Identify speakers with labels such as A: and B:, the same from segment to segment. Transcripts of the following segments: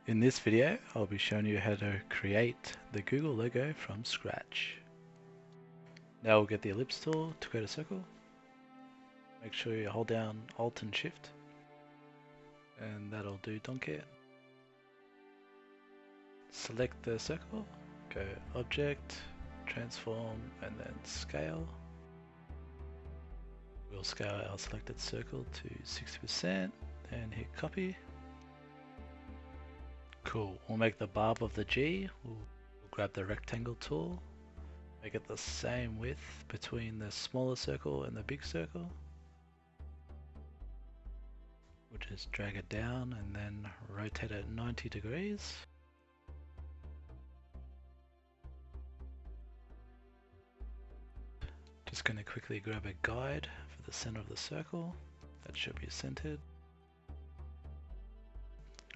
A: In this video, I'll be showing you how to create the Google logo from scratch. Now we'll get the ellipse tool to create a circle. Make sure you hold down Alt and Shift, and that'll do donkey. Select the circle, go Object, Transform, and then Scale. We'll scale our selected circle to 60% and hit Copy. Cool, we'll make the barb of the G. We'll grab the rectangle tool, make it the same width between the smaller circle and the big circle. We'll just drag it down and then rotate it 90 degrees. Just going to quickly grab a guide for the center of the circle. That should be centered.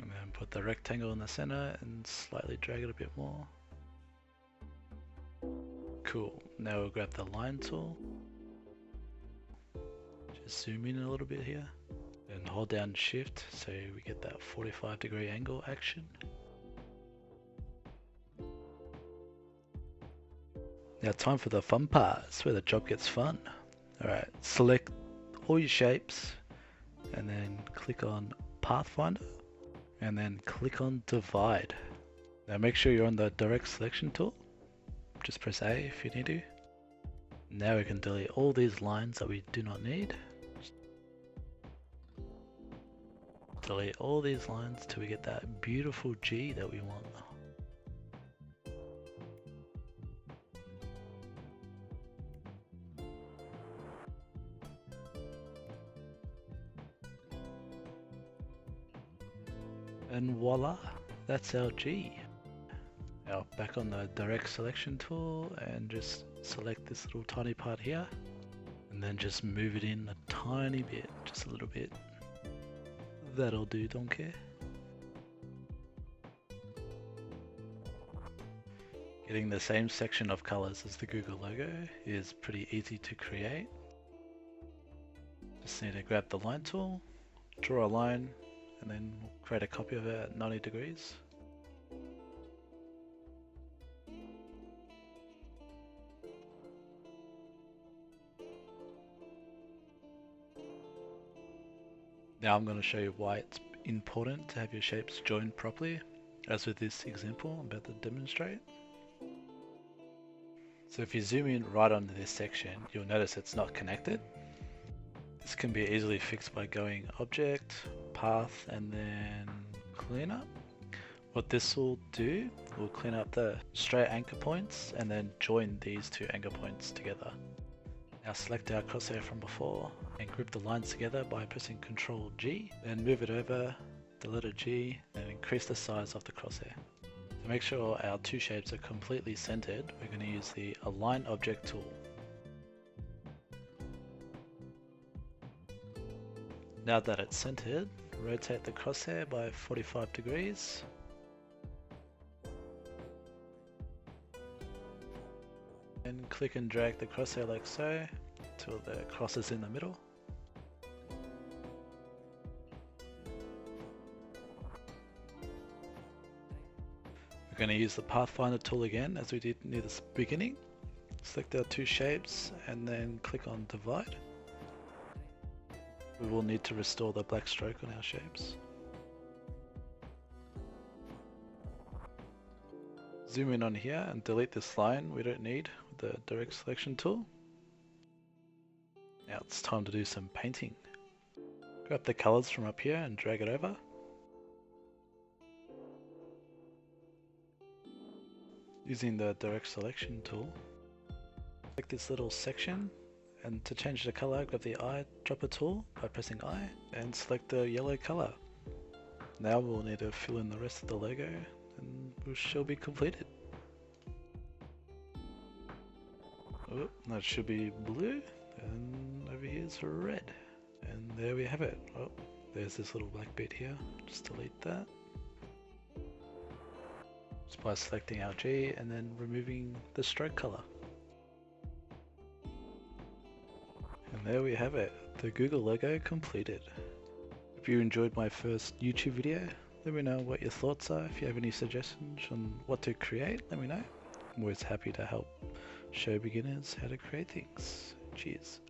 A: And then put the rectangle in the center and slightly drag it a bit more. Cool, now we'll grab the line tool. Just zoom in a little bit here. And hold down Shift so we get that 45-degree angle action. Now time for the fun part, it's where the job gets fun. Alright, select all your shapes and then click on Pathfinder and then click on Divide. Now make sure you're on the direct selection tool. Just press A if you need to. Now we can delete all these lines that we do not need. Delete all these lines till we get that beautiful G that we want. And voila, that's our G. Now back on the direct selection tool and just select this little tiny part here and then just move it in a tiny bit, just a little bit. That'll do, don't care. Getting the same section of colors as the Google logo is pretty easy to create. Just need to grab the line tool, draw a line, and then create a copy of it at 90 degrees. Now I'm going to show you why it's important to have your shapes joined properly, as with this example I'm about to demonstrate. So if you zoom in right onto this section, you'll notice it's not connected. This can be easily fixed by going Object, Path, and then Clean Up. What this will do, will clean up the straight anchor points and then join these two anchor points together. Now select our crosshair from before and group the lines together by pressing Ctrl G, then move it over the letter G and increase the size of the crosshair. To make sure our two shapes are completely centered, we're going to use the Align Object tool. Now that it's centered, rotate the crosshair by 45 degrees. And click and drag the crosshair like so, till the cross is in the middle. We're going to use the Pathfinder tool again as we did near the beginning. Select our two shapes and then click on Divide. We will need to restore the black stroke on our shapes. Zoom in on here and delete this line we don't need with the direct selection tool. Now it's time to do some painting. Grab the colors from up here and drag it over. Using the direct selection tool, select this little section, and to change the color, grab the eyedropper tool by pressing I and select the yellow color. Now we'll need to fill in the rest of the logo and we shall be completed. Oh, that should be blue, and over here is red. And there we have it. Oh, there's this little black bit here. Just delete that. Just by selecting our G and then removing the stroke color. And there we have it, the Google logo completed. If you enjoyed my first YouTube video, Let me know what your thoughts are. If you have any suggestions on what to create, let me know. I'm always happy to help show beginners how to create things. Cheers.